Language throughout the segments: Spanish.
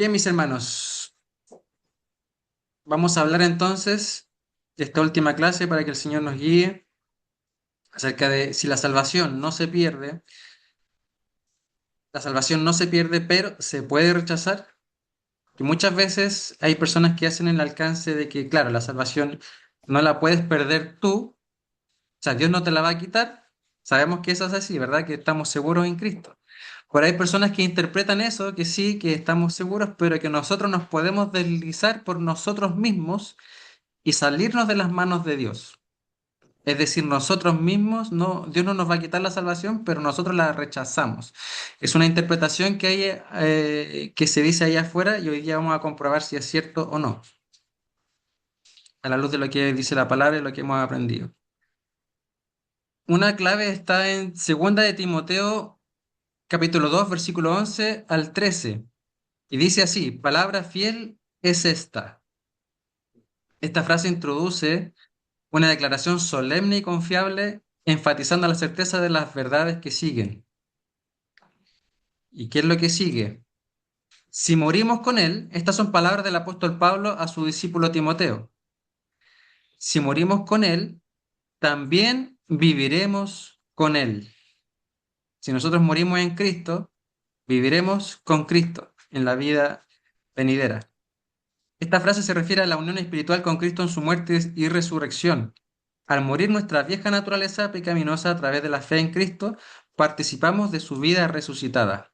Bien, mis hermanos, vamos a hablar entonces de esta última clase para que el Señor nos guíe acerca de si la salvación no se pierde, pero se puede rechazar. Y muchas veces hay personas que hacen el alcance de que, claro, la salvación no la puedes perder tú, o sea, Dios no te la va a quitar. Sabemos que eso es así, ¿verdad? Que estamos seguros en Cristo. Pero hay personas que interpretan eso, que sí, que estamos seguros, pero que nosotros nos podemos deslizar por nosotros mismos y salirnos de las manos de Dios. Es decir, nosotros mismos, no, Dios no nos va a quitar la salvación, pero nosotros la rechazamos. Es una interpretación que hay, que se dice allá afuera y hoy día vamos a comprobar si es cierto o no, a la luz de lo que dice la palabra y lo que hemos aprendido. Una clave está en Segunda de Timoteo, capítulo 2 versículo 11 al 13 y dice así: palabra fiel es esta. Esta frase introduce una declaración solemne y confiable, enfatizando la certeza de las verdades que siguen. ¿Y qué es lo que sigue? Si morimos con Él, estas son palabras del apóstol Pablo a su discípulo Timoteo. Si morimos con Él, también viviremos con Él. Si nosotros morimos en Cristo, viviremos con Cristo en la vida venidera. Esta frase se refiere a la unión espiritual con Cristo en su muerte y resurrección. Al morir nuestra vieja naturaleza pecaminosa a través de la fe en Cristo, participamos de su vida resucitada.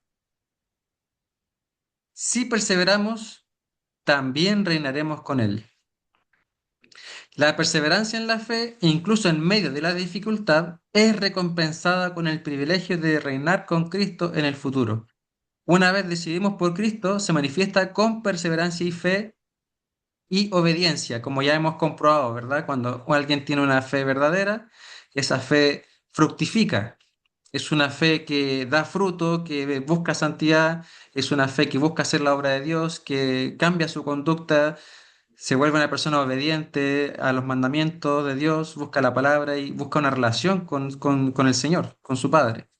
Si perseveramos, también reinaremos con Él. La perseverancia en la fe, incluso en medio de la dificultad, es recompensada con el privilegio de reinar con Cristo en el futuro. Una vez decidimos por Cristo, se manifiesta con perseverancia y fe y obediencia, como ya hemos comprobado, ¿verdad? Cuando alguien tiene una fe verdadera, esa fe fructifica. Es una fe que da fruto, que busca santidad, es una fe que busca hacer la obra de Dios, que cambia su conducta, se vuelve una persona obediente a los mandamientos de Dios, busca la palabra y busca una relación con el Señor, con su Padre.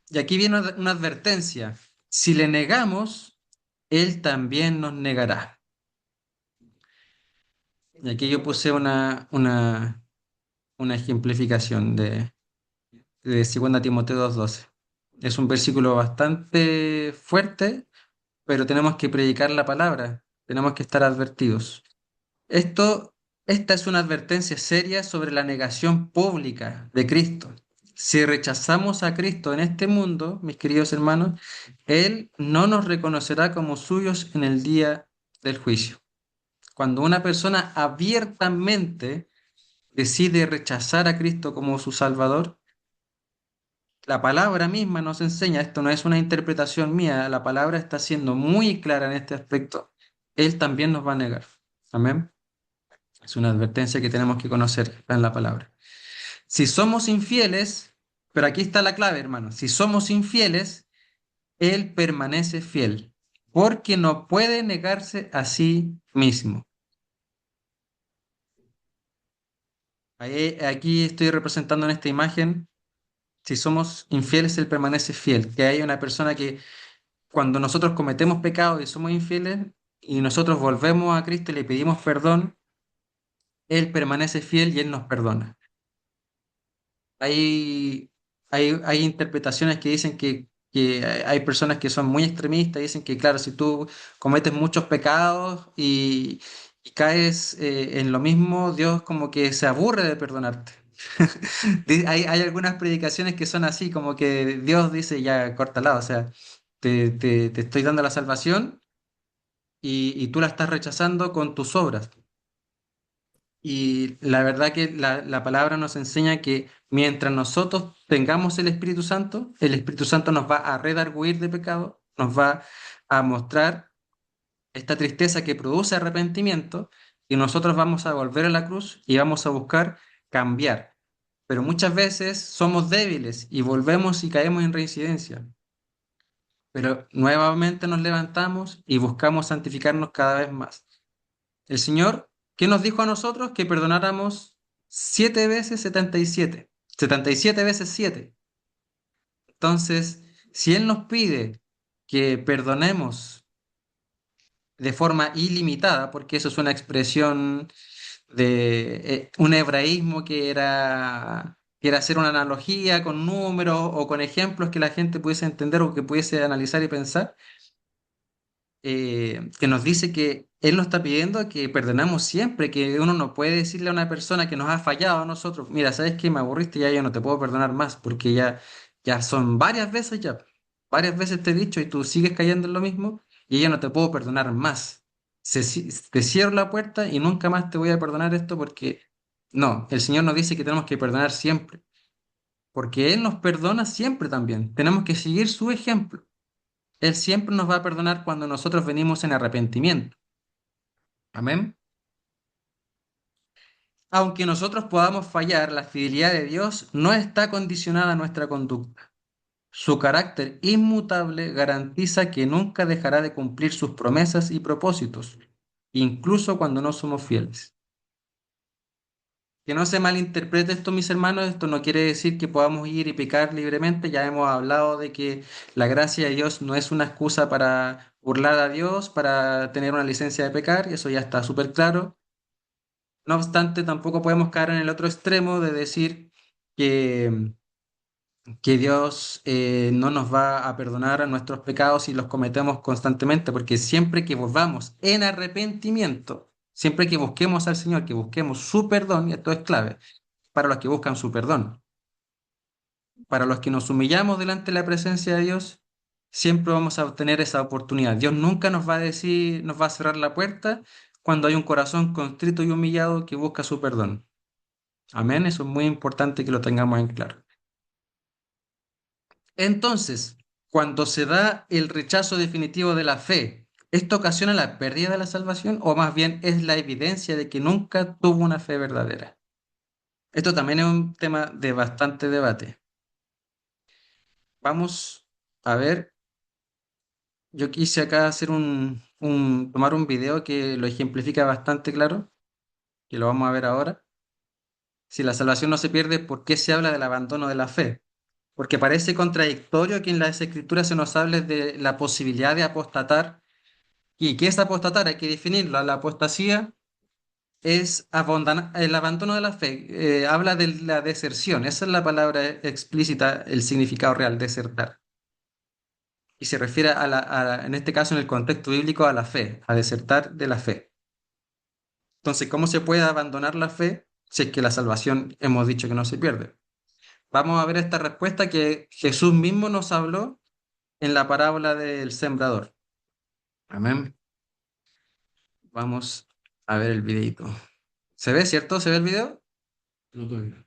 Y aquí viene una advertencia. Si le negamos, Él también nos negará. Y aquí yo puse una ejemplificación de 2 Timoteo 2:12. Es un versículo bastante fuerte, pero tenemos que predicar la palabra, tenemos que estar advertidos. Esto, esta es una advertencia seria sobre la negación pública de Cristo. Si rechazamos a Cristo en este mundo, mis queridos hermanos, Él no nos reconocerá como suyos en el día del juicio. Cuando una persona abiertamente decide rechazar a Cristo como su Salvador, la palabra misma nos enseña, esto no es una interpretación mía, la palabra está siendo muy clara en este aspecto, Él también nos va a negar. Amén. Es una advertencia que tenemos que conocer, está en la palabra. Si somos infieles, pero aquí está la clave, hermano, si somos infieles, Él permanece fiel, porque no puede negarse a sí mismo. Aquí estoy representando en esta imagen, si somos infieles, Él permanece fiel, que hay una persona que cuando nosotros cometemos pecado y somos infieles y nosotros volvemos a Cristo y le pedimos perdón, Él permanece fiel y Él nos perdona. Hay, hay interpretaciones que dicen que hay personas que son muy extremistas, dicen que, claro, si tú cometes muchos pecados y caes en lo mismo, Dios como que se aburre de perdonarte. Hay algunas predicaciones que son así, como que Dios dice, ya, córtala, o sea, te estoy dando la salvación y tú la estás rechazando con tus obras. Y la verdad que la palabra nos enseña que mientras nosotros tengamos el Espíritu Santo nos va a redarguir de pecado, nos va a mostrar esta tristeza que produce arrepentimiento y nosotros vamos a volver a la cruz y vamos a buscar cambiar. Pero muchas veces somos débiles y volvemos y caemos en reincidencia. Pero nuevamente nos levantamos y buscamos santificarnos cada vez más. El Señor, ¿qué nos dijo a nosotros? Que perdonáramos 7 veces 77, 77 veces 7. Entonces, si Él nos pide que perdonemos de forma ilimitada, porque eso es una expresión de un hebraísmo que era hacer una analogía con números o con ejemplos que la gente pudiese entender o que pudiese analizar y pensar, que nos dice que Él nos está pidiendo que perdonamos siempre, que uno no puede decirle a una persona que nos ha fallado a nosotros, mira, ¿sabes qué? Me aburriste, ya yo no te puedo perdonar más, porque ya son varias veces ya, varias veces te he dicho y tú sigues cayendo en lo mismo y ya no te puedo perdonar más. Te cierro la puerta y nunca más te voy a perdonar esto porque no, el Señor nos dice que tenemos que perdonar siempre, porque Él nos perdona siempre también, tenemos que seguir su ejemplo. Él siempre nos va a perdonar cuando nosotros venimos en arrepentimiento. Amén. Aunque nosotros podamos fallar, la fidelidad de Dios no está condicionada a nuestra conducta. Su carácter inmutable garantiza que nunca dejará de cumplir sus promesas y propósitos, incluso cuando no somos fieles. Que no se malinterprete esto, mis hermanos, esto no quiere decir que podamos ir y pecar libremente. Ya hemos hablado de que la gracia de Dios no es una excusa para burlar a Dios, para tener una licencia de pecar, y eso ya está súper claro. No obstante, tampoco podemos caer en el otro extremo de decir que, que Dios no nos va a perdonar nuestros pecados si los cometemos constantemente, porque siempre que volvamos en arrepentimiento, siempre que busquemos al Señor, que busquemos su perdón, y esto es clave para los que buscan su perdón, para los que nos humillamos delante de la presencia de Dios, siempre vamos a obtener esa oportunidad. Dios nunca nos va a decir, nos va a cerrar la puerta cuando hay un corazón contrito y humillado que busca su perdón. Amén, eso es muy importante que lo tengamos en claro. Entonces, cuando se da el rechazo definitivo de la fe, ¿esto ocasiona la pérdida de la salvación o más bien es la evidencia de que nunca tuvo una fe verdadera? Esto también es un tema de bastante debate. Vamos a ver, yo quise acá hacer tomar un video que lo ejemplifica bastante claro, que lo vamos a ver ahora. Si la salvación no se pierde, ¿por qué se habla del abandono de la fe? Porque parece contradictorio que en las Escrituras se nos hable de la posibilidad de apostatar. ¿Y qué es apostatar? Hay que definirlo. La apostasía es el abandono de la fe. Habla de la deserción. Esa es la palabra explícita, el significado real, desertar. Y se refiere en este caso, en el contexto bíblico, a la fe, a desertar de la fe. Entonces, ¿cómo se puede abandonar la fe si es que la salvación hemos dicho que no se pierde? Vamos a ver esta respuesta que Jesús mismo nos habló en la parábola del sembrador. Amén. Vamos a ver el videito. ¿Se ve, cierto? ¿Se ve el video? No, todavía.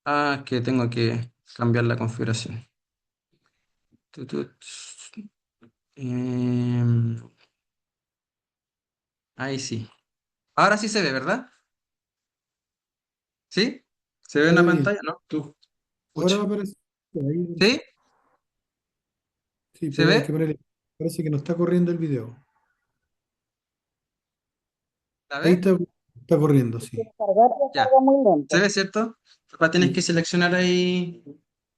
Ah, que tengo que cambiar la configuración. Tut. Em, ahí sí. Ahora sí se ve, ¿verdad? ¿Sí? ¿Se ve en Se la ve bien. pantalla? ¿No? Tú. Ahora Escucha. va a aparecer. Ahí ¿Sí? apareció. Sí, ¿Se pero hay que ve? ponerle. Parece que no está corriendo el video. ¿La Ahí ve? está corriendo, sí. Ya. ¿Se ve, cierto? Papá, tienes que Sí, seleccionar ahí.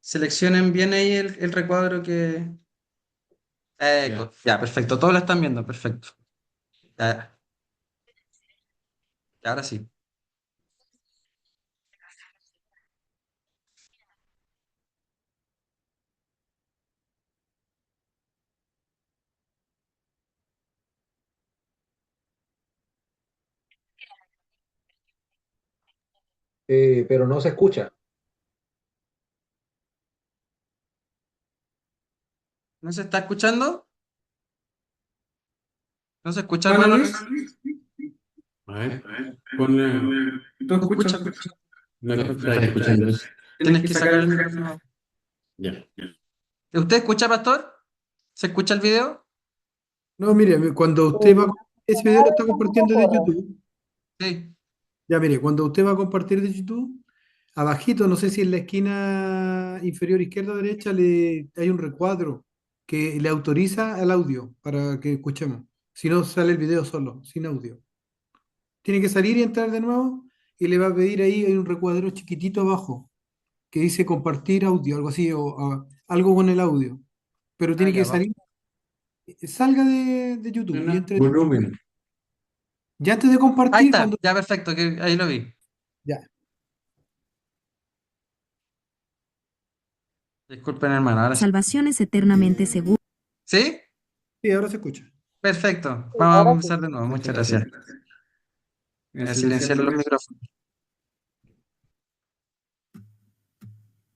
Seleccionen bien ahí el recuadro que. Ya, perfecto. Todos lo están viendo, perfecto. Ya, ya, ahora sí. Pero no se escucha. ¿No se está escuchando? ¿No se escucha, Ana hermano Luis, Luis? a ver, ponle. ¿Tú ¿Tú escuchas? escuchas? No, no estás escuchando. Tienes Tienes que que sacar sacar el el micrófono. micrófono. Ya. ¿Usted escucha, pastor? ¿Se escucha el video? No, mire, cuando usted va a ese video lo está compartiendo de YouTube. Sí. Ya, mire, cuando usted va a compartir de YouTube, abajito, no sé si en la esquina inferior izquierda o derecha hay un recuadro que le autoriza al audio para que escuchemos. Si no, sale el video solo, sin audio. Tiene que salir y entrar de nuevo y le va a pedir ahí, hay un recuadro chiquitito abajo que dice compartir audio, algo así, o algo con el audio. Pero Ah, tiene ya, que salir. Salga de YouTube y entre. Volumen. Ya antes de Ahí compartir, está, cuando. ya perfecto, que ahí lo vi. Ya. Disculpen, hermano, ahora sí. Salvación es eternamente segura. ¿Sí? Sí, ahora se escucha. Perfecto. Vamos a empezar de nuevo. Muchas gracias. Voy a silenciar los micrófonos.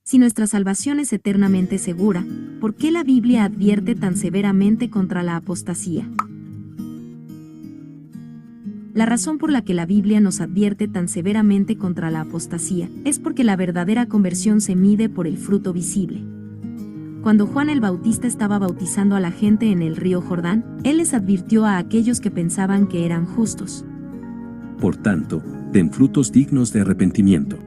Si nuestra salvación es eternamente segura, ¿por qué la Biblia advierte tan severamente contra la apostasía? La razón por la que la Biblia nos advierte tan severamente contra la apostasía es porque la verdadera conversión se mide por el fruto visible. Cuando Juan el Bautista estaba bautizando a la gente en el río Jordán, él les advirtió a aquellos que pensaban que eran justos. Por tanto, den frutos dignos de arrepentimiento.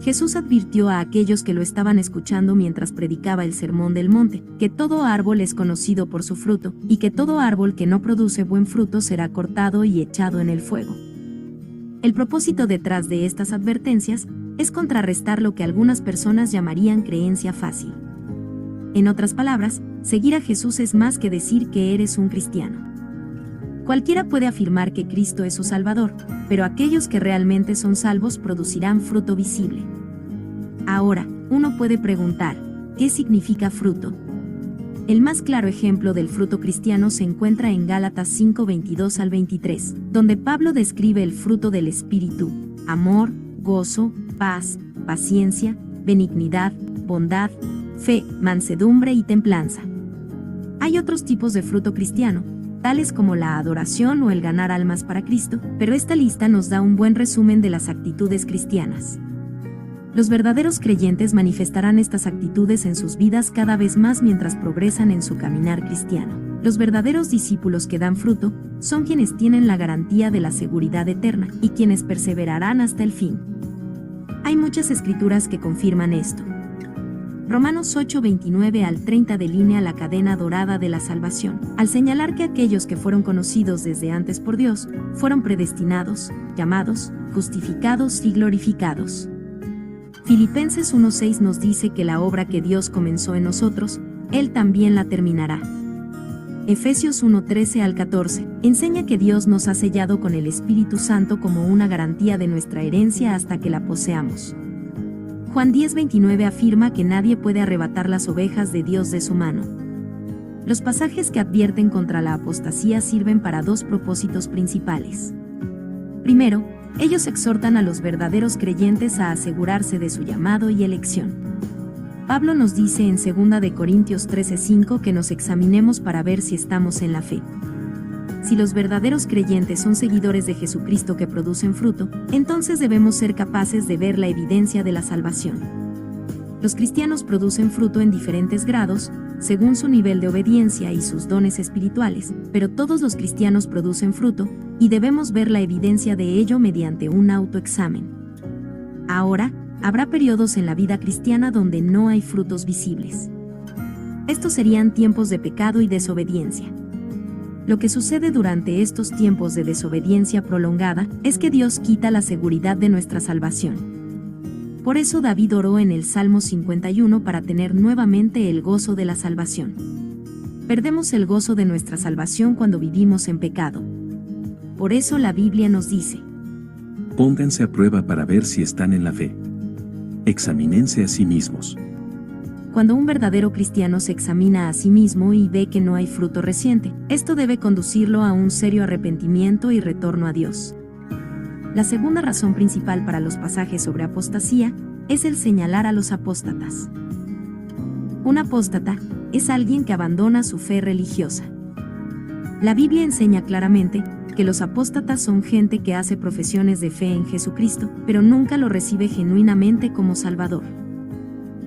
Jesús advirtió a aquellos que lo estaban escuchando mientras predicaba el Sermón del Monte, que todo árbol es conocido por su fruto, y que todo árbol que no produce buen fruto será cortado y echado en el fuego. El propósito detrás de estas advertencias es contrarrestar lo que algunas personas llamarían creencia fácil. En otras palabras, seguir a Jesús es más que decir que eres un cristiano. Cualquiera puede afirmar que Cristo es su Salvador, pero aquellos que realmente son salvos producirán fruto visible. Ahora, uno puede preguntar, ¿qué significa fruto? El más claro ejemplo del fruto cristiano se encuentra en Gálatas 5:22 al 23, donde Pablo describe el fruto del Espíritu: amor, gozo, paz, paciencia, benignidad, bondad, fe, mansedumbre y templanza. Hay otros tipos de fruto cristiano, tales como la adoración o el ganar almas para Cristo, pero esta lista nos da un buen resumen de las actitudes cristianas. Los verdaderos creyentes manifestarán estas actitudes en sus vidas cada vez más mientras progresan en su caminar cristiano. Los verdaderos discípulos que dan fruto son quienes tienen la garantía de la seguridad eterna y quienes perseverarán hasta el fin. Hay muchas escrituras que confirman esto. Romanos 8:29 al 30 delinea la cadena dorada de la salvación, al señalar que aquellos que fueron conocidos desde antes por Dios, fueron predestinados, llamados, justificados y glorificados. Filipenses 1:6 nos dice que la obra que Dios comenzó en nosotros, Él también la terminará. Efesios 1:13 al 14 enseña que Dios nos ha sellado con el Espíritu Santo como una garantía de nuestra herencia hasta que la poseamos. Juan 10:29 afirma que nadie puede arrebatar las ovejas de Dios de su mano. Los pasajes que advierten contra la apostasía sirven para dos propósitos principales. Primero, ellos exhortan a los verdaderos creyentes a asegurarse de su llamado y elección. Pablo nos dice en 2 de Corintios 13:5 que nos examinemos para ver si estamos en la fe. Si los verdaderos creyentes son seguidores de Jesucristo que producen fruto, entonces debemos ser capaces de ver la evidencia de la salvación. Los cristianos producen fruto en diferentes grados, según su nivel de obediencia y sus dones espirituales, pero todos los cristianos producen fruto, y debemos ver la evidencia de ello mediante un autoexamen. Ahora, habrá periodos en la vida cristiana donde no hay frutos visibles. Estos serían tiempos de pecado y desobediencia. Lo que sucede durante estos tiempos de desobediencia prolongada es que Dios quita la seguridad de nuestra salvación. Por eso David oró en el Salmo 51 para tener nuevamente el gozo de la salvación. Perdemos el gozo de nuestra salvación cuando vivimos en pecado. Por eso la Biblia nos dice: Pónganse a prueba para ver si están en la fe. Examínense a sí mismos. Cuando un verdadero cristiano se examina a sí mismo y ve que no hay fruto reciente, esto debe conducirlo a un serio arrepentimiento y retorno a Dios. La segunda razón principal para los pasajes sobre apostasía es el señalar a los apóstatas. Un apóstata es alguien que abandona su fe religiosa. La Biblia enseña claramente que los apóstatas son gente que hace profesiones de fe en Jesucristo, pero nunca lo recibe genuinamente como Salvador.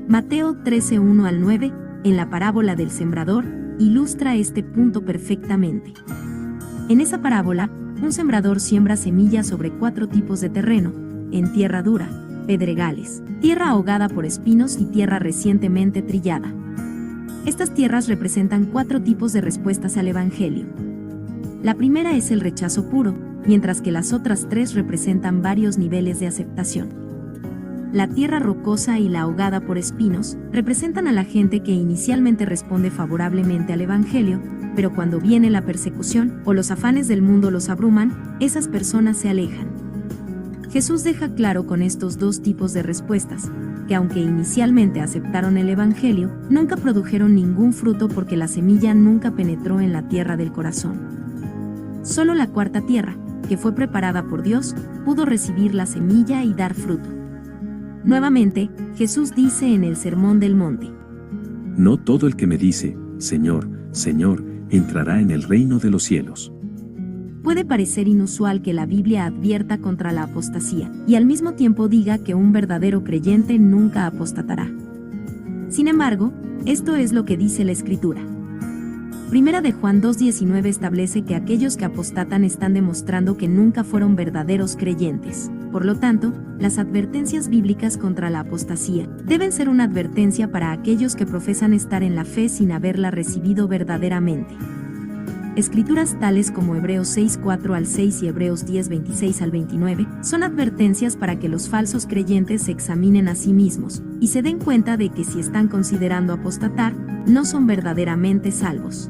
Mateo 13:1 al 9, en la parábola del sembrador, ilustra este punto perfectamente. En esa parábola, un sembrador siembra semillas sobre 4 tipos de terreno: en tierra dura, pedregales, tierra ahogada por espinos y tierra recientemente trillada. Estas tierras representan 4 tipos de respuestas al Evangelio. La primera es el rechazo puro, mientras que las otras 3 representan varios niveles de aceptación. La tierra rocosa y la ahogada por espinos representan a la gente que inicialmente responde favorablemente al Evangelio, pero cuando viene la persecución o los afanes del mundo los abruman, esas personas se alejan. Jesús deja claro con estos dos tipos de respuestas, que aunque inicialmente aceptaron el Evangelio, nunca produjeron ningún fruto porque la semilla nunca penetró en la tierra del corazón. Solo la cuarta tierra, que fue preparada por Dios, pudo recibir la semilla y dar fruto. Nuevamente, Jesús dice en el Sermón del Monte: No todo el que me dice, Señor, Señor, entrará en el reino de los cielos. Puede parecer inusual que la Biblia advierta contra la apostasía y al mismo tiempo diga que un verdadero creyente nunca apostatará. Sin embargo, esto es lo que dice la Escritura. Primera de Juan 2:19 establece que aquellos que apostatan están demostrando que nunca fueron verdaderos creyentes. Por lo tanto, las advertencias bíblicas contra la apostasía deben ser una advertencia para aquellos que profesan estar en la fe sin haberla recibido verdaderamente. Escrituras tales como Hebreos 6:4 al 6 y Hebreos 10:26 al 29 son advertencias para que los falsos creyentes se examinen a sí mismos y se den cuenta de que si están considerando apostatar, no son verdaderamente salvos.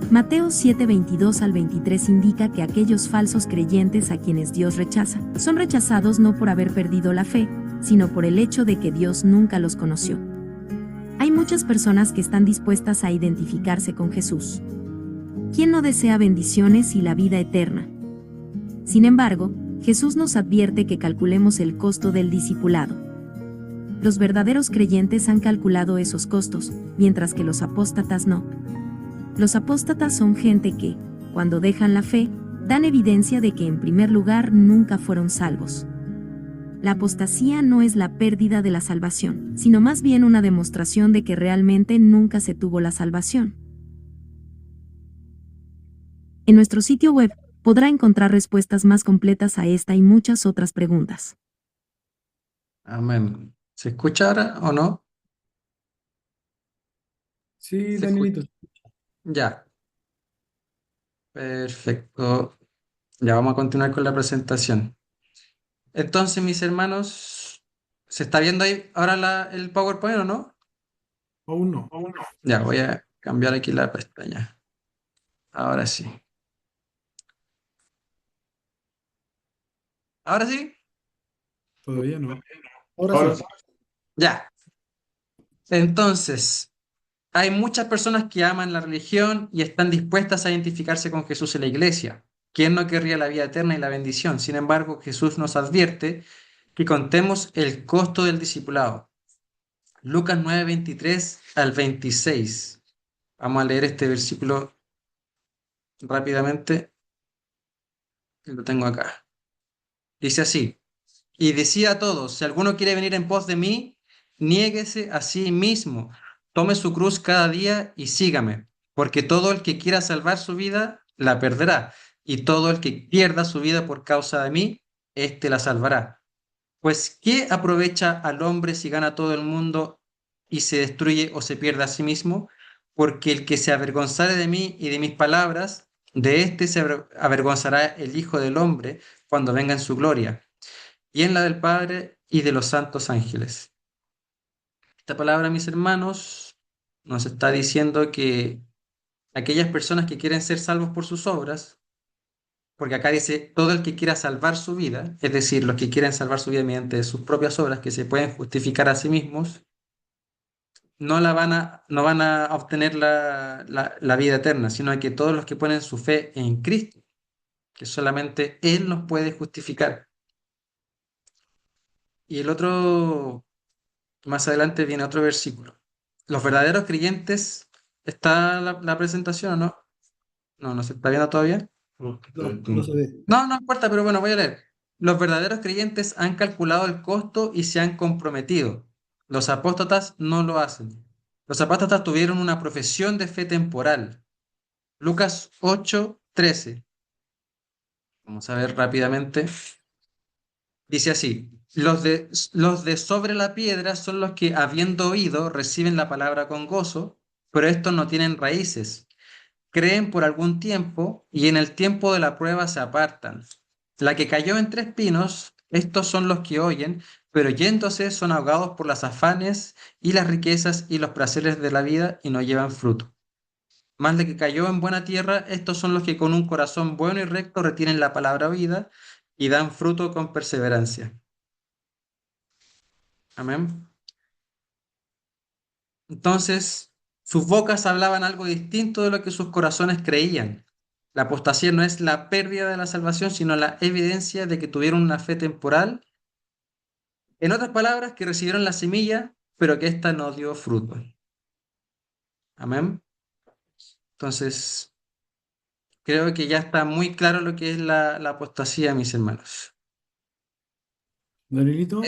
Mateo 7:22 al 23 indica que aquellos falsos creyentes a quienes Dios rechaza, son rechazados no por haber perdido la fe, sino por el hecho de que Dios nunca los conoció. Hay muchas personas que están dispuestas a identificarse con Jesús. ¿Quién no desea bendiciones y la vida eterna? Sin embargo, Jesús nos advierte que calculemos el costo del discipulado. Los verdaderos creyentes han calculado esos costos, mientras que los apóstatas no. Los apóstatas son gente que, cuando dejan la fe, dan evidencia de que en primer lugar nunca fueron salvos. La apostasía no es la pérdida de la salvación, sino más bien una demostración de que realmente nunca se tuvo la salvación. En nuestro sitio web podrá encontrar respuestas más completas a esta y muchas otras preguntas. Amén. ¿Se escucha ahora o no? Sí, Se Danielito. Ya, perfecto. Ya vamos a continuar con la presentación. Entonces, mis hermanos, ¿se está viendo ahí ahora el PowerPoint o no? Aún no. Ya, voy a cambiar aquí la pestaña. Ahora sí. ¿Ahora sí? Todavía no. Ahora sí. Ya. Entonces, hay muchas personas que aman la religión y están dispuestas a identificarse con Jesús en la iglesia. ¿Quién no querría la vida eterna y la bendición? Sin embargo, Jesús nos advierte que contemos el costo del discipulado. Lucas 9:23 al 26. Vamos a leer este versículo rápidamente. Lo tengo acá. Dice así: Y decía a todos, si alguno quiere venir en pos de mí, niéguese a sí mismo, tome su cruz cada día y sígame, porque todo el que quiera salvar su vida, la perderá, y todo el que pierda su vida por causa de mí, éste la salvará. Pues, ¿qué aprovecha al hombre si gana todo el mundo y se destruye o se pierde a sí mismo? Porque el que se avergonzare de mí y de mis palabras, de éste se avergonzará el Hijo del Hombre cuando venga en su gloria y en la del Padre y de los santos ángeles. Esta palabra, mis hermanos, nos está diciendo que aquellas personas que quieren ser salvos por sus obras, porque acá dice todo el que quiera salvar su vida, es decir, los que quieren salvar su vida mediante sus propias obras, que se pueden justificar a sí mismos, no van a obtener la vida eterna, sino que todos los que ponen su fe en Cristo, que solamente Él nos puede justificar. Y el otro, más adelante viene otro versículo. Los verdaderos creyentes, ¿está la presentación o no? No, no se está viendo todavía. No se ve. No, no importa, pero bueno, voy a leer. Los verdaderos creyentes han calculado el costo y se han comprometido. Los apóstatas no lo hacen. Los apóstatas tuvieron una profesión de fe temporal. Lucas 8:13. Vamos a ver rápidamente. Dice así: los de sobre la piedra son los que, habiendo oído, reciben la palabra con gozo, pero estos no tienen raíces. Creen por algún tiempo y en el tiempo de la prueba se apartan. La que cayó entre espinos Estos son los que oyen, pero yéndose son ahogados por las afanes y las riquezas y los placeres de la vida y no llevan fruto. Más de que cayó en buena tierra, estos son los que con un corazón bueno y recto retienen la palabra oída y dan fruto con perseverancia. Amén. Entonces, sus bocas hablaban algo distinto de lo que sus corazones creían. La apostasía no es la pérdida de la salvación, sino la evidencia de que tuvieron una fe temporal. En otras palabras, que recibieron la semilla, pero que ésta no dio fruto. Amén. Entonces, creo que ya está muy claro lo que es la apostasía, mis hermanos. Danielito,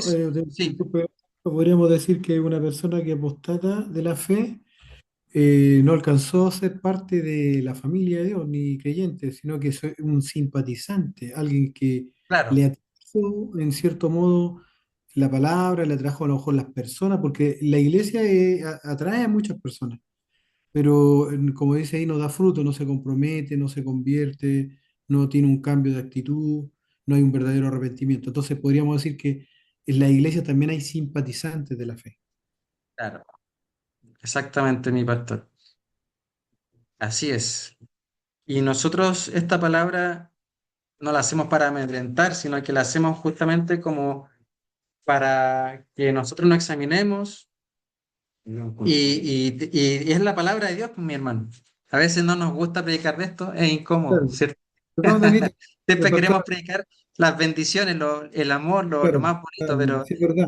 Sí, disculpe, podríamos decir que una persona que apostata de la fe no alcanzó a ser parte de la familia de Dios ni creyente, sino que es un simpatizante, alguien que le claro, atrajo en cierto modo la palabra, le atrajo a lo mejor las personas, porque la iglesia atrae a muchas personas, pero como dice ahí, no da fruto, no se compromete, no se convierte, no tiene un cambio de actitud, no hay un verdadero arrepentimiento. Entonces podríamos decir que en la iglesia también hay simpatizantes de la fe. claro, exactamente, mi pastor. Así es. Y nosotros esta palabra no la hacemos para amedrentar, sino que la hacemos justamente como para que nosotros nos examinemos y es la palabra de Dios, pues, mi hermano. A veces no nos gusta predicar de esto, es incómodo, Claro. ¿cierto? Perdón, Danielito, Siempre pastor. queremos predicar las bendiciones, el amor, lo Claro, más bonito, claro, pero sí es verdad.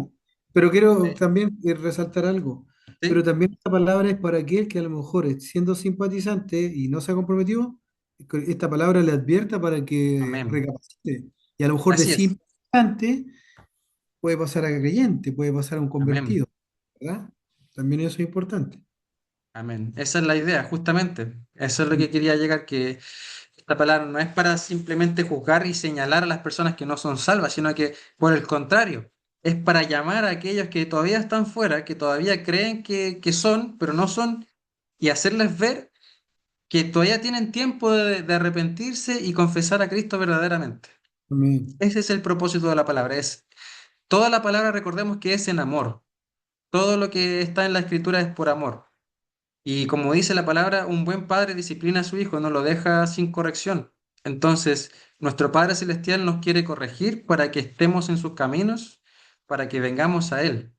Pero quiero eh, también resaltar algo. Pero sí, también esta palabra es para aquel que a lo mejor siendo simpatizante y no se ha comprometido, que esta palabra le advierta para que amén. recapacite. Y a lo mejor de Así es, simpatizante puede pasar a creyente, puede pasar a un amén. convertido, ¿verdad? También eso es importante. Amén. Esa es la idea, justamente. Eso es lo Mm, que quería llegar, que esta palabra no es para simplemente juzgar y señalar a las personas que no son salvas, sino que por el contrario, es para llamar a aquellos que todavía están fuera, que todavía creen que son, pero no son, y hacerles ver que todavía tienen tiempo de arrepentirse y confesar a Cristo verdaderamente. amén. Ese es el propósito de la palabra. Toda la palabra, recordemos que es en amor. Todo lo que está en la escritura es por amor. Y como dice la palabra, un buen padre disciplina a su hijo, no lo deja sin corrección. Entonces, nuestro Padre Celestial nos quiere corregir para que estemos en sus caminos, para que vengamos a Él.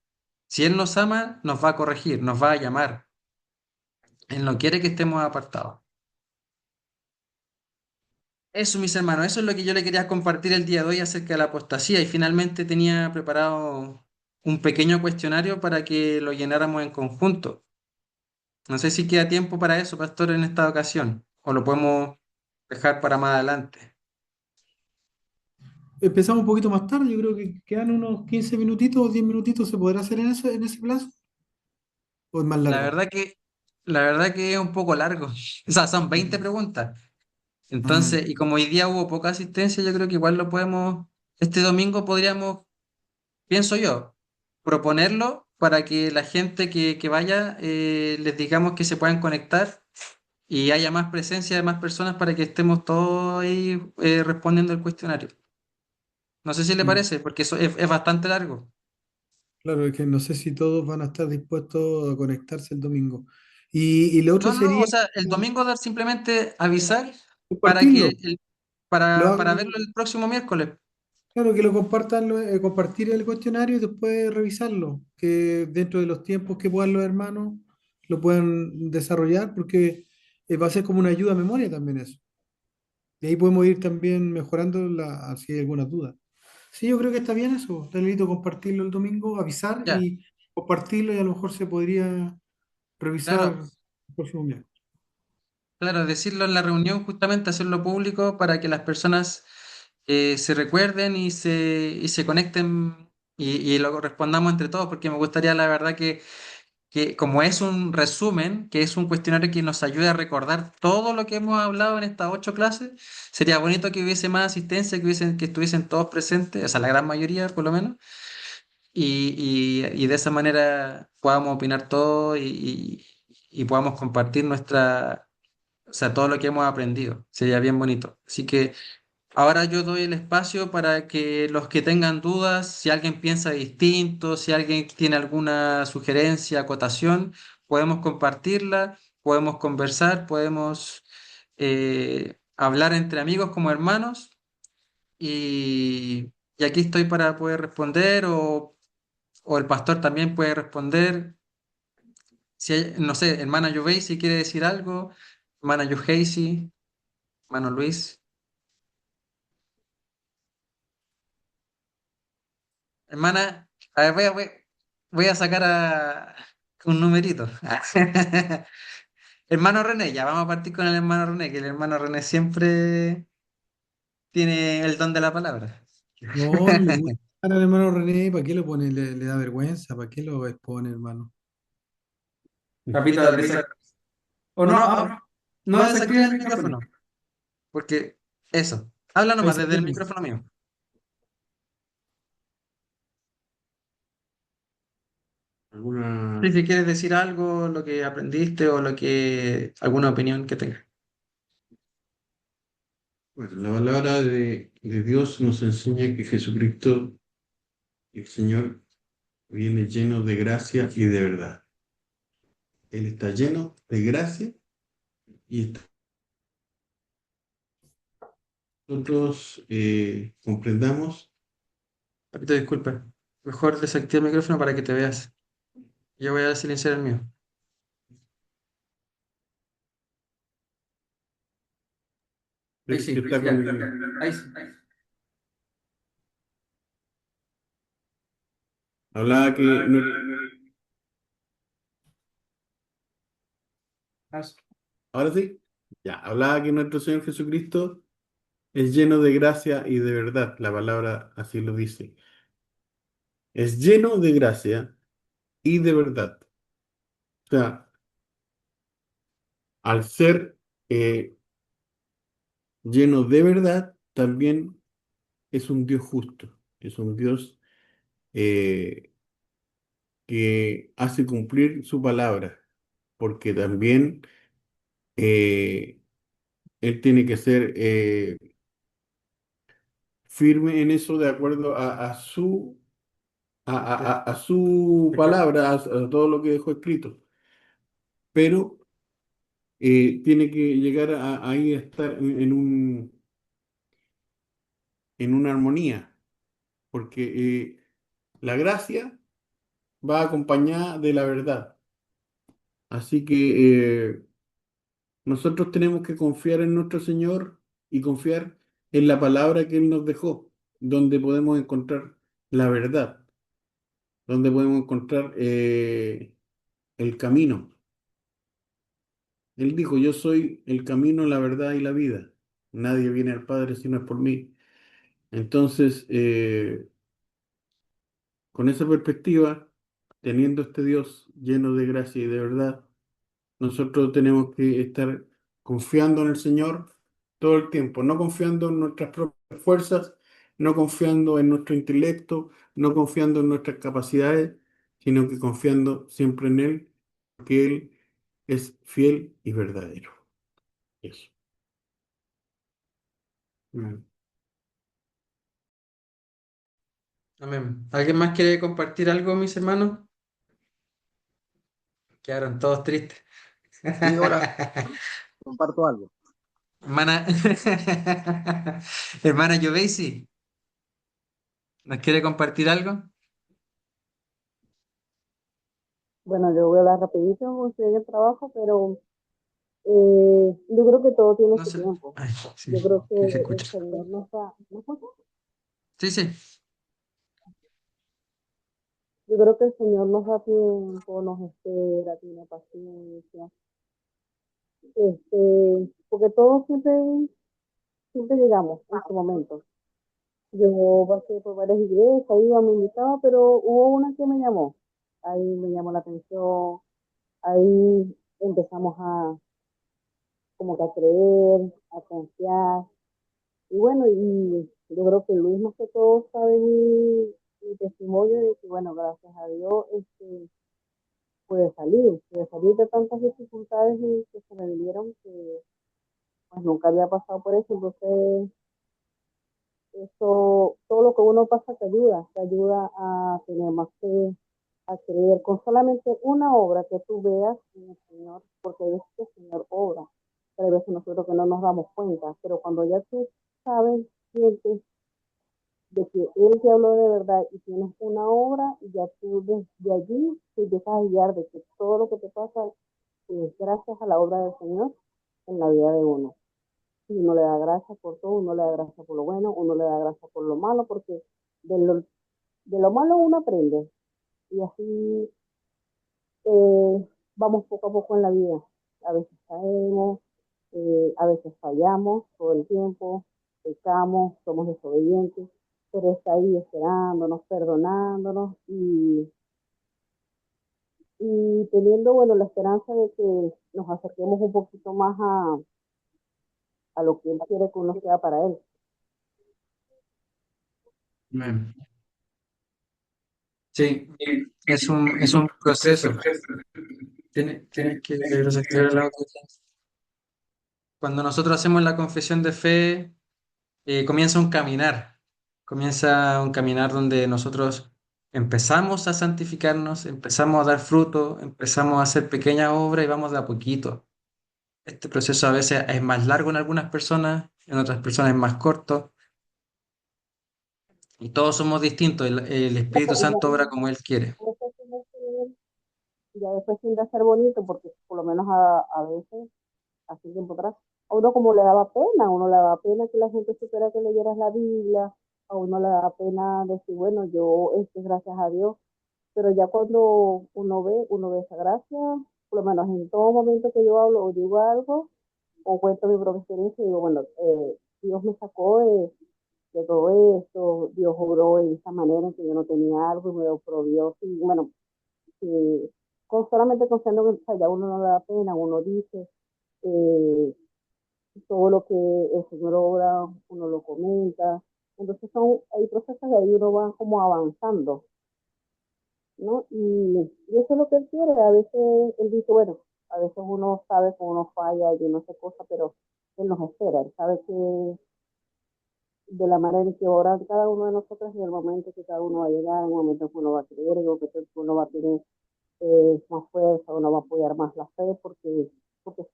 Si Él nos ama, nos va a corregir, nos va a llamar. Él no quiere que estemos apartados. Eso, mis hermanos, eso es lo que yo le quería compartir el día de hoy acerca de la apostasía. Y finalmente tenía preparado un pequeño cuestionario para que lo llenáramos en conjunto. No sé si queda tiempo para eso, pastor, en esta ocasión, o lo podemos dejar para más adelante. Empezamos un poquito más tarde, yo creo que quedan unos 15 minutitos o 10 minutitos. ¿Se podrá hacer en ese plazo? ¿O es más La largo? verdad que, la verdad que es un poco largo. O sea, son 20 preguntas. Ah, Entonces, y como hoy día hubo poca asistencia, yo creo que igual lo podemos, este domingo podríamos, pienso yo, proponerlo para que la gente que vaya, les digamos que se puedan conectar y haya más presencia de más personas para que estemos todos ahí, respondiendo el cuestionario. No sé si le mm. parece, porque eso es bastante largo. Claro, es que no sé si todos van a estar dispuestos a conectarse el domingo. Y lo otro No, no, o sería sea, el domingo dar simplemente avisar para que compartirlo. Lo para hagan, verlo el próximo miércoles. claro, que lo compartan, compartir el cuestionario y después revisarlo. Que dentro de los tiempos que puedan los hermanos lo puedan desarrollar, porque va a ser como una ayuda a memoria también eso. Y ahí podemos ir también mejorando si hay alguna duda. Sí, yo creo que está bien eso. Danielito, compartirlo el domingo, avisar Ya, y compartirlo y a lo mejor se podría revisar claro, el próximo miércoles. claro, decirlo en la reunión, justamente hacerlo público para que las personas se recuerden y se conecten y lo respondamos entre todos, porque me gustaría, la verdad, que como es un resumen, que es un cuestionario que nos ayude a recordar todo lo que hemos hablado en estas 8 clases, sería bonito que hubiese más asistencia, que estuviesen todos presentes, o sea, la gran mayoría por lo menos, y de esa manera podamos opinar todo y podamos compartir o sea, todo lo que hemos aprendido. Sería bien bonito. Así que Ahora yo doy el espacio para que los que tengan dudas, si alguien piensa distinto, si alguien tiene alguna sugerencia, acotación, podemos compartirla, podemos conversar, podemos hablar entre amigos como hermanos y aquí estoy para poder responder o el pastor también puede responder. Si no sé, hermana Yuvei, si quiere decir algo, hermana Yuheisi, hermano Luis. Hermana, a ver, voy a sacar un numerito. Hermano René, ya vamos a partir con el hermano René, que el hermano René siempre tiene el don de la palabra. No, no le gusta al hermano René, ¿para qué lo pone? Le da vergüenza, ¿para qué lo expone, hermano? Papito, o no, no desactiven el micrófono, porque eso, habla nomás Pues, desde el micrófono mío. ¿Alguna? Sí, si quieres decir algo, lo que aprendiste o alguna opinión que tengas. Bueno, la palabra de Dios nos enseña que Jesucristo, el Señor, viene lleno de gracia y de verdad. Él está lleno de gracia y nosotros comprendamos. Papito, disculpa. Mejor desactiva el micrófono para que te veas. Yo voy a silenciar el mío. Ahí Que sí, está ya. con- Ahí sí. hablaba que ahora sí, ya, hablaba que nuestro Señor Jesucristo es lleno de gracia y de verdad. La palabra así lo dice. Es lleno de gracia y de verdad. O sea, al ser lleno de verdad, también es un Dios justo. Es un Dios eh, que hace cumplir su palabra, porque también eh, Él tiene que ser firme en eso de acuerdo a su palabra, a todo lo que dejó escrito. Pero tiene que llegar ahí a estar en una armonía, porque la gracia va acompañada de la verdad. Así que nosotros tenemos que confiar en nuestro Señor y confiar en la palabra que Él nos dejó, donde podemos encontrar la verdad, donde podemos encontrar el camino. Él dijo, yo soy el camino, la verdad y la vida. Nadie viene al Padre si no es por mí. Entonces, con esa perspectiva, teniendo este Dios lleno de gracia y de verdad, nosotros tenemos que estar confiando en el Señor todo el tiempo, no confiando en nuestras propias fuerzas, no confiando en nuestro intelecto, no confiando en nuestras capacidades, sino que confiando siempre en Él, porque Él es fiel y verdadero. Eso. Mm. Amén. ¿Alguien más quiere compartir algo, mis hermanos? Quedaron todos tristes. Sí, hola, comparto algo. Hermana, hermana Joveisi, ¿nos quiere compartir algo? Bueno, yo voy a hablar rapidito, porque estoy en el trabajo, pero yo creo que todo tiene No su se... tiempo. Ay, sí, Yo creo que que se el escucha. Señor nos da, ¿me escucha? Sí, sí. Yo creo que el Señor nos da tiempo, nos espera, tiene paciencia, porque todos siempre llegamos en su momento. Yo pasé por varias iglesias, iba, me invitaba, pero hubo una que me llamó. Ahí me llamó la atención, ahí empezamos a como que a creer, a confiar. Y bueno, y yo creo que Luis más que todo sabe mi testimonio de que, bueno, gracias a Dios, pude salir de tantas dificultades que se me vinieron que pues nunca había pasado por eso. Entonces, eso, todo lo que uno pasa te ayuda a tener más fe, a creer con solamente una obra que tú veas en el Señor, porque a veces el Señor obra, pero a veces nosotros que no nos damos cuenta, pero cuando ya tú sabes, sientes de que Él te habló de verdad y tienes una obra, y ya tú desde allí te empiezas a guiar de que todo lo que te pasa es gracias a la obra del Señor en la vida de uno. Y uno le da gracias por todo, uno le da gracias por lo bueno, uno le da gracias por lo malo, porque de lo, de lo malo uno aprende. Y así vamos poco a poco en la vida. A veces caemos, a veces fallamos todo el tiempo, pecamos, somos desobedientes, pero está ahí esperándonos, perdonándonos y teniendo, bueno, la esperanza de que nos acerquemos un poquito más a lo que Él quiere que uno sea para Él. Amén. Sí, es un proceso. Tienes que desactivar el audio. Cuando nosotros hacemos la confesión de fe, comienza un caminar donde nosotros empezamos a santificarnos, empezamos a dar fruto, empezamos a hacer pequeñas obras y vamos de a poquito. Este proceso a veces es más largo en algunas personas, en otras personas es más corto, y todos somos distintos. El Espíritu Santo obra como Él quiere. Y ya después tiende a ser bonito, porque por lo menos a veces, hace tiempo atrás, a uno como le daba pena, a uno le daba pena que la gente supiera que leyeras la Biblia, a uno le daba pena decir, bueno, yo, gracias a Dios, pero ya cuando uno ve esa gracia, por lo menos en todo momento que yo hablo o digo algo, o cuento mi propia experiencia, digo, bueno, Dios me sacó de todo esto, Dios obró de esa manera en que yo no tenía algo y me lo provió, y bueno, solamente confiando que, o sea, ya uno no le da pena, uno dice, eh, todo lo que el Señor obra, uno lo comenta. Entonces hay procesos de ahí uno va como avanzando, ¿no? Y eso es lo que Él quiere. A veces Él dice, bueno, a veces uno sabe que uno falla y no sé cosa, pero Él nos espera. Él sabe que de la manera en que ora cada uno de nosotros, en el momento que cada uno va a llegar, en el momento que uno va a creer, en el momento que uno va a tener más fuerza, uno va a apoyar más la fe, porque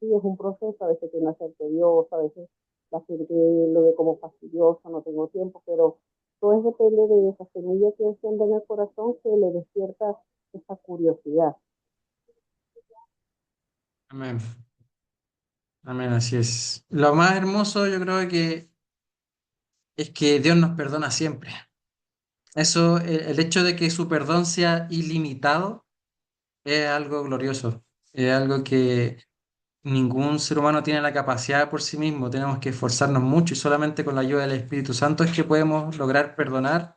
sí es un proceso, a veces tiene que ser tedioso, a veces la gente lo ve como fastidioso, no tengo tiempo, pero todo depende de esa semilla que enciende en el corazón que le despierta esa curiosidad. Amén. Amén, así es. Lo más hermoso yo creo que es que Dios nos perdona siempre. Eso, el hecho de que su perdón sea ilimitado es algo glorioso. Es algo que ningún ser humano tiene la capacidad por sí mismo. Tenemos que esforzarnos mucho y solamente con la ayuda del Espíritu Santo es que podemos lograr perdonar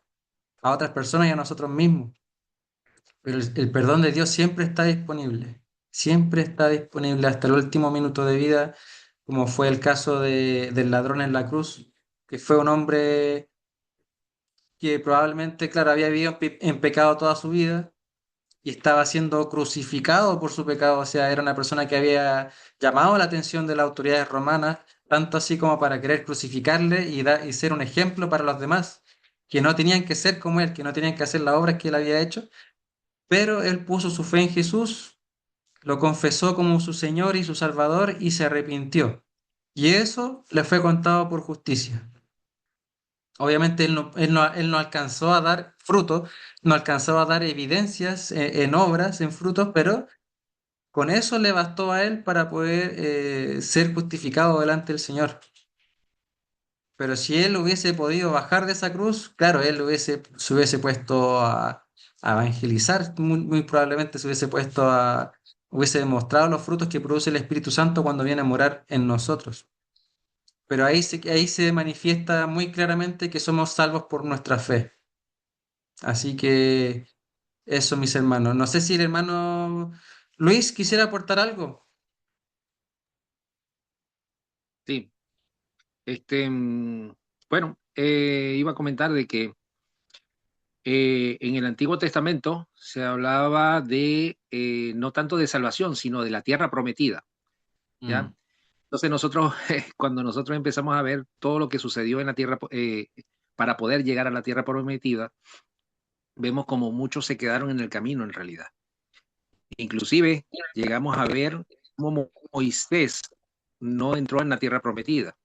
a otras personas y a nosotros mismos. Pero el perdón de Dios siempre está disponible. Siempre está disponible hasta el último minuto de vida, como fue el caso del ladrón en la cruz, que fue un hombre que probablemente, claro, había vivido en pecado toda su vida y estaba siendo crucificado por su pecado. O sea, era una persona que había llamado la atención de las autoridades romanas, tanto así como para querer crucificarle y ser un ejemplo para los demás, que no tenían que ser como él, que no tenían que hacer las obras que él había hecho, pero él puso su fe en Jesús, lo confesó como su Señor y su Salvador y se arrepintió. Y eso le fue contado por justicia. Obviamente él no alcanzó a dar fruto, no alcanzó a dar evidencias en obras, en frutos, pero con eso le bastó a él para poder ser justificado delante del Señor. Pero si él hubiese podido bajar de esa cruz, claro, se hubiese puesto a evangelizar, muy probablemente se hubiese hubiese demostrado los frutos que produce el Espíritu Santo cuando viene a morar en nosotros. Pero ahí se manifiesta muy claramente que somos salvos por nuestra fe. Así que eso, mis hermanos. No sé si el hermano Luis quisiera aportar algo. Sí, bueno, iba a comentar de que en el Antiguo Testamento se hablaba de no tanto de salvación, sino de la tierra prometida, ¿ya? Mm, Entonces nosotros, cuando nosotros empezamos a ver todo lo que sucedió en la tierra para poder llegar a la tierra prometida, vemos como muchos se quedaron en el camino en realidad. Inclusive llegamos a ver cómo Moisés no entró en la tierra prometida.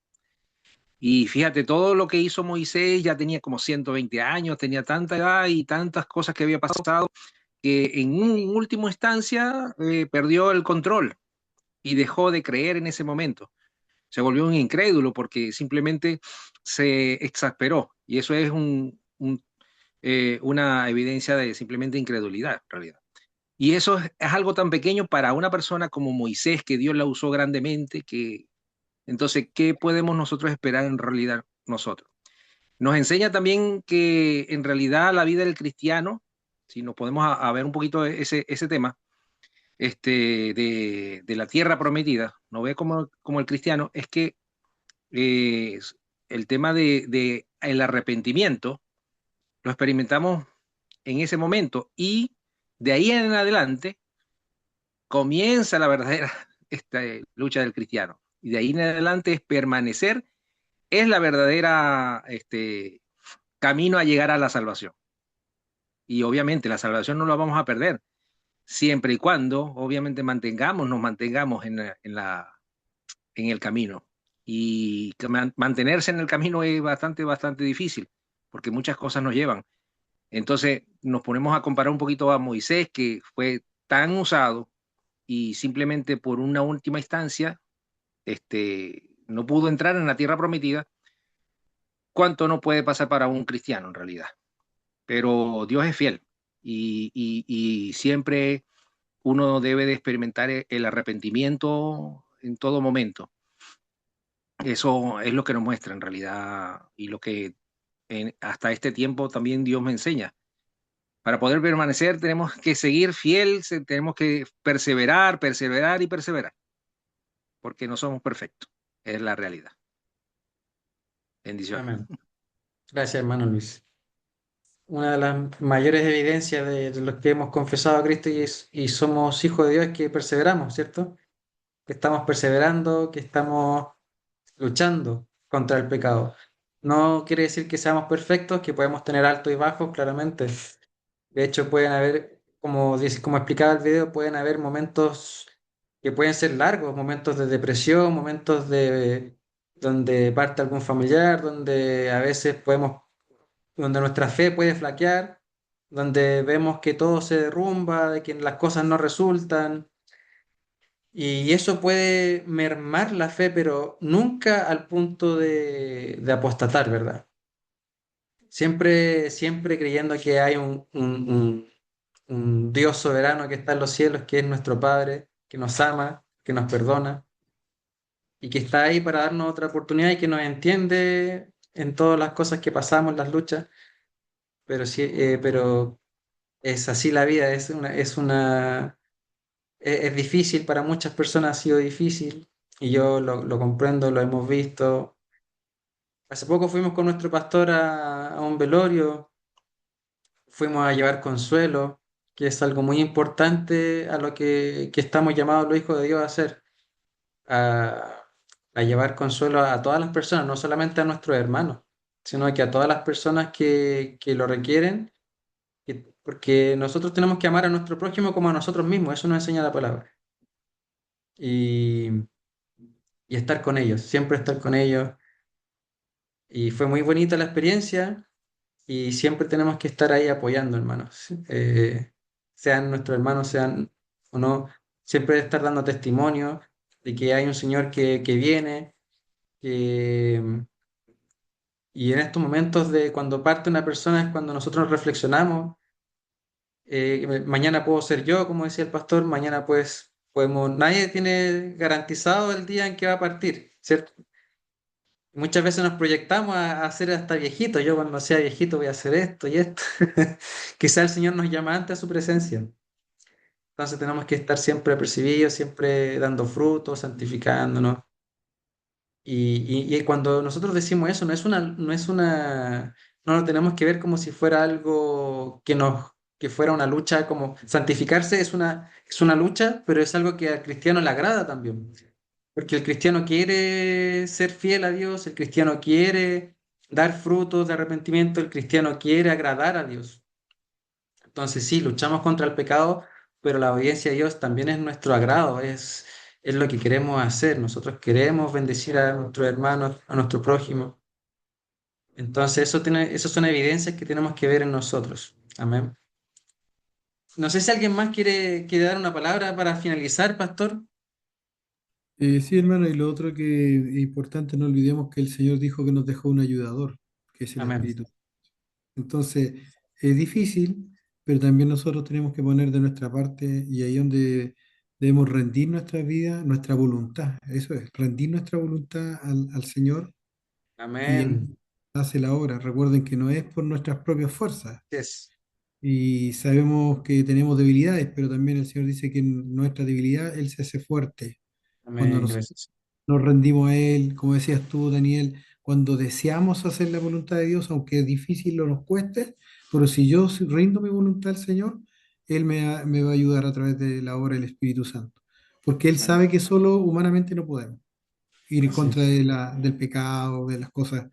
Y fíjate, todo lo que hizo Moisés ya tenía como 120 años, tenía tanta edad y tantas cosas que había pasado, que en última instancia perdió el control y dejó de creer en ese momento. Se volvió un incrédulo porque simplemente se exasperó. Y eso es una evidencia de simplemente incredulidad, en realidad. Y eso es algo tan pequeño para una persona como Moisés, que Dios la usó grandemente, que entonces, ¿qué podemos nosotros esperar en realidad nosotros? Nos enseña también que en realidad la vida del cristiano, si nos podemos a ver un poquito ese tema, de la tierra prometida, no ve como el cristiano, es que eh, el tema de el arrepentimiento lo experimentamos en ese momento y de ahí en adelante comienza la verdadera lucha del cristiano. Y de ahí en adelante es permanecer, es la verdadera camino a llegar a la salvación. Y obviamente la salvación no la vamos a perder, siempre y cuando obviamente nos mantengamos en el camino. Y mantenerse en el camino es bastante difícil, porque muchas cosas nos llevan. Entonces nos ponemos a comparar un poquito a Moisés, que fue tan usado y simplemente por una última instancia no pudo entrar en la tierra prometida. ¿Cuánto no puede pasar para un cristiano en realidad? Pero Dios es fiel y siempre uno debe de experimentar el arrepentimiento en todo momento. Eso es lo que nos muestra en realidad y lo que hasta este tiempo también Dios me enseña. Para poder permanecer tenemos que seguir fiel, tenemos que perseverar y perseverar, porque no somos perfectos, es la realidad. Bendiciones. Amén. Gracias, hermano Luis. Una de las mayores evidencias de los que hemos confesado a Cristo y somos hijos de Dios es que perseveramos, ¿cierto? Que estamos perseverando, que estamos luchando contra el pecado. No quiere decir que seamos perfectos, que podemos tener altos y bajos, claramente. De hecho, pueden haber, como explicaba el video, pueden haber momentos que pueden ser largos, momentos de depresión, momentos donde parte algún familiar, donde a veces donde nuestra fe puede flaquear, donde vemos que todo se derrumba, de que las cosas no resultan. Y eso puede mermar la fe, pero nunca al punto de apostatar, ¿verdad? Siempre creyendo que hay un Dios soberano que está en los cielos, que es nuestro Padre, que nos ama, que nos perdona y que está ahí para darnos otra oportunidad y que nos entiende en todas las cosas que pasamos, las luchas, pero sí, pero es así la vida, es difícil para muchas personas, ha sido difícil y yo lo comprendo, lo hemos visto. Hace poco fuimos con nuestro pastor a un velorio, fuimos a llevar consuelo, que es algo muy importante a lo que estamos llamados los hijos de Dios a hacer, a, a llevar consuelo a todas las personas, no solamente a nuestros hermanos, sino que a todas las personas que lo requieren, porque nosotros tenemos que amar a nuestro prójimo como a nosotros mismos, eso nos enseña la palabra. Y, y estar con ellos, siempre estar con ellos. Y fue muy bonita la experiencia y siempre tenemos que estar ahí apoyando, hermanos. Sean nuestros hermanos, sean o no, siempre estar dando testimonio de que hay un Señor que viene. que- y en estos momentos de cuando parte una persona es cuando nosotros reflexionamos. Mañana puedo ser yo, como decía el pastor, mañana pues nadie tiene garantizado el día en que va a partir, ¿cierto? Muchas veces nos proyectamos a ser hasta viejitos. Yo cuando sea viejito voy a hacer esto y esto. Quizá el Señor nos llama antes a su presencia. Entonces tenemos que estar siempre apercibidos, siempre dando frutos, santificándonos. Y cuando nosotros decimos eso, no lo tenemos que ver como si fuera algo que fuera una lucha, como santificarse es una lucha, pero es algo que al cristiano le agrada también. Porque el cristiano quiere ser fiel a Dios, el cristiano quiere dar frutos de arrepentimiento, el cristiano quiere agradar a Dios. Entonces sí, luchamos contra el pecado, pero la obediencia a Dios también es nuestro agrado, es lo que queremos hacer. Nosotros queremos bendecir a nuestros hermanos, a nuestro prójimo. Entonces eso son evidencias que tenemos que ver en nosotros. Amén. No sé si alguien más quiere dar una palabra para finalizar, pastor. Sí, hermano, y lo otro que es importante, no olvidemos que el Señor dijo que nos dejó un ayudador, que es el Amén. Espíritu. Entonces, es difícil, pero también nosotros tenemos que poner de nuestra parte y ahí donde debemos rendir nuestra vida, nuestra voluntad. Eso es, rendir nuestra voluntad al Señor y Él Amén. hace la obra. Recuerden que no es por nuestras propias fuerzas Yes. y sabemos que tenemos debilidades, pero también el Señor dice que en nuestra debilidad Él se hace fuerte. Cuando Amén. nos Gracias. nos rendimos a Él, como decías tú, Daniel, cuando deseamos hacer la voluntad de Dios, aunque es difícil o nos cueste, pero si yo rindo mi voluntad al Señor, Él me va a ayudar a través de la obra del Espíritu Santo, porque Él Amén. sabe que solo humanamente no podemos ir en Así contra es. del pecado, de las cosas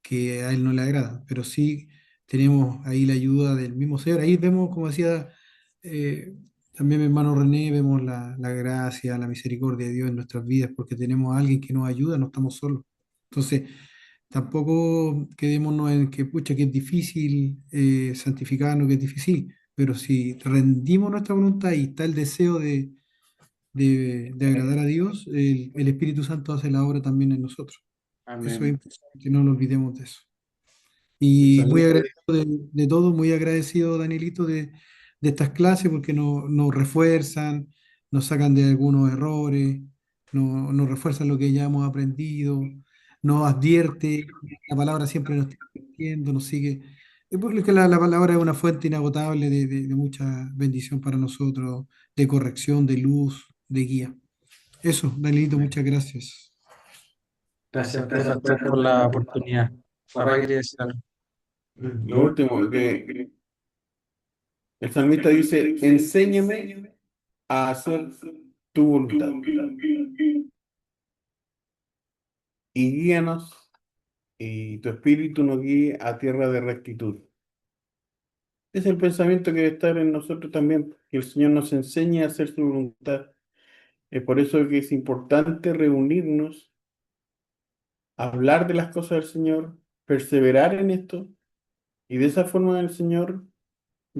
que a Él no le agradan, pero sí tenemos ahí la ayuda del mismo Señor. Ahí vemos, como decía eh, también mi hermano René, vemos la gracia, la misericordia de Dios en nuestras vidas, porque tenemos a alguien que nos ayuda, no estamos solos. Entonces, tampoco quedémonos en que, pucha, que es difícil santificarnos, que es difícil, pero si rendimos nuestra voluntad y está el deseo de agradar a Dios, el Espíritu Santo hace la obra también en nosotros. Eso es Amén. importante, no nos olvidemos de eso. Y muy Excelente. agradecido de todo, muy agradecido, Danielito, de estas clases porque nos refuerzan, nos sacan de algunos errores, nos refuerzan lo que ya hemos aprendido, nos advierte, la palabra siempre nos está advirtiendo, nos sigue. Es porque la palabra es una fuente inagotable de mucha bendición para nosotros, de corrección, de luz, de guía. Eso, Danielito, muchas gracias. Gracias a usted, pastor, por la oportunidad. Papá quería decir algo. Lo último, que el salmista dice, enséñame a hacer tu voluntad y guíanos y tu espíritu nos guíe a tierra de rectitud. Es el pensamiento que debe estar en nosotros también, que el Señor nos enseñe a hacer su voluntad. Es por eso que es importante reunirnos, hablar de las cosas del Señor, perseverar en esto, y de esa forma el Señor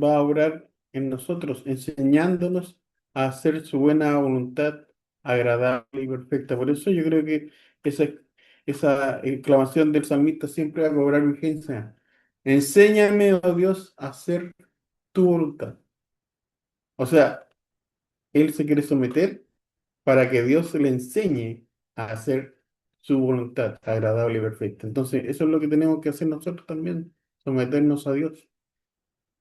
va a obrar en nosotros, enseñándonos a hacer su buena voluntad agradable y perfecta. Por eso yo creo que esa, esa exclamación del salmista siempre va a cobrar vigencia. Enséñame, oh Dios, a hacer tu voluntad. O sea, él se quiere someter para que Dios le enseñe a hacer su voluntad agradable y perfecta. Entonces, eso es lo que tenemos que hacer nosotros también, someternos a Dios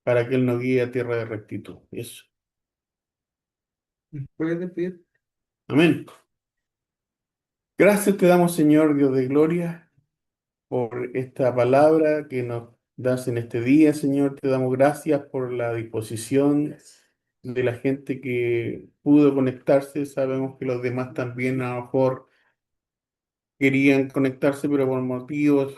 para que Él nos guíe a tierra de rectitud. Eso. ¿Puedes despedir? Amén. Gracias te damos, Señor Dios de gloria, por esta palabra que nos das en este día, Señor. Te damos gracias por la disposición de la gente que pudo conectarse. Sabemos que los demás también a lo mejor querían conectarse, pero por motivos,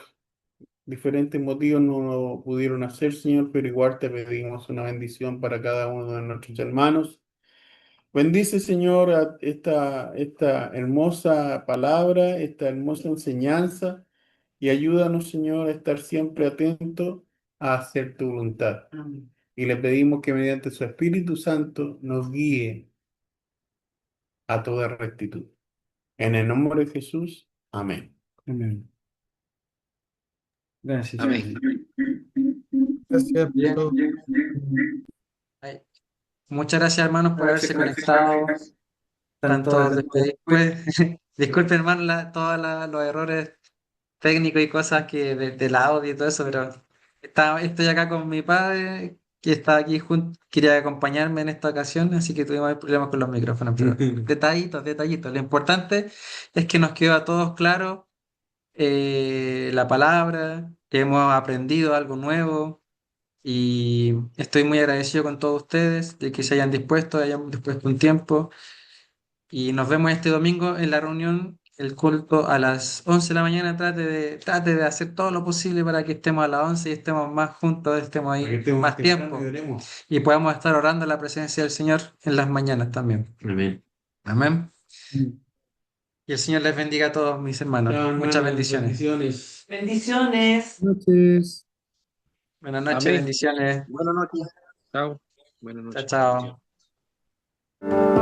diferentes motivos no lo pudieron hacer, Señor, pero igual te pedimos una bendición para cada uno de nuestros hermanos. Bendice, Señor, a esta hermosa palabra, esta hermosa enseñanza, y ayúdanos, Señor, a estar siempre atentos a hacer tu voluntad. Amén. Y le pedimos que mediante su Espíritu Santo nos guíe a toda rectitud. En el nombre de Jesús, amén. Amén. Gracias. Amén. Gracias. Bien. Ay, muchas gracias, hermanos, por haberse conectado. Tanto después. Disculpen, hermano, los errores técnicos y cosas que del audio y todo eso, pero estoy acá con mi padre, que está aquí junto, quería acompañarme en esta ocasión, así que tuvimos problemas con los micrófonos, pero detallitos, detallitos. Lo importante es que nos quedó a todos claro la palabra, que hemos aprendido algo nuevo y estoy muy agradecido con todos ustedes de que se hayan dispuesto un tiempo y nos vemos este domingo en la reunión el culto a las 11 de la mañana, trate de hacer todo lo posible para que estemos a las 11 y estemos más juntos, estemos Para que ahí estemos más temprano tiempo y oremos. y podamos estar orando en la presencia del Señor en las mañanas también. Amén. Amén. Mm. Y el Señor les bendiga a todos mis hermanos. Chao, Muchas hermanos, bendiciones. bendiciones. Bendiciones. Buenas noches. Buenas noches, Amén. bendiciones. Buenas noches. Chao. Buenas Chao, noches. chao.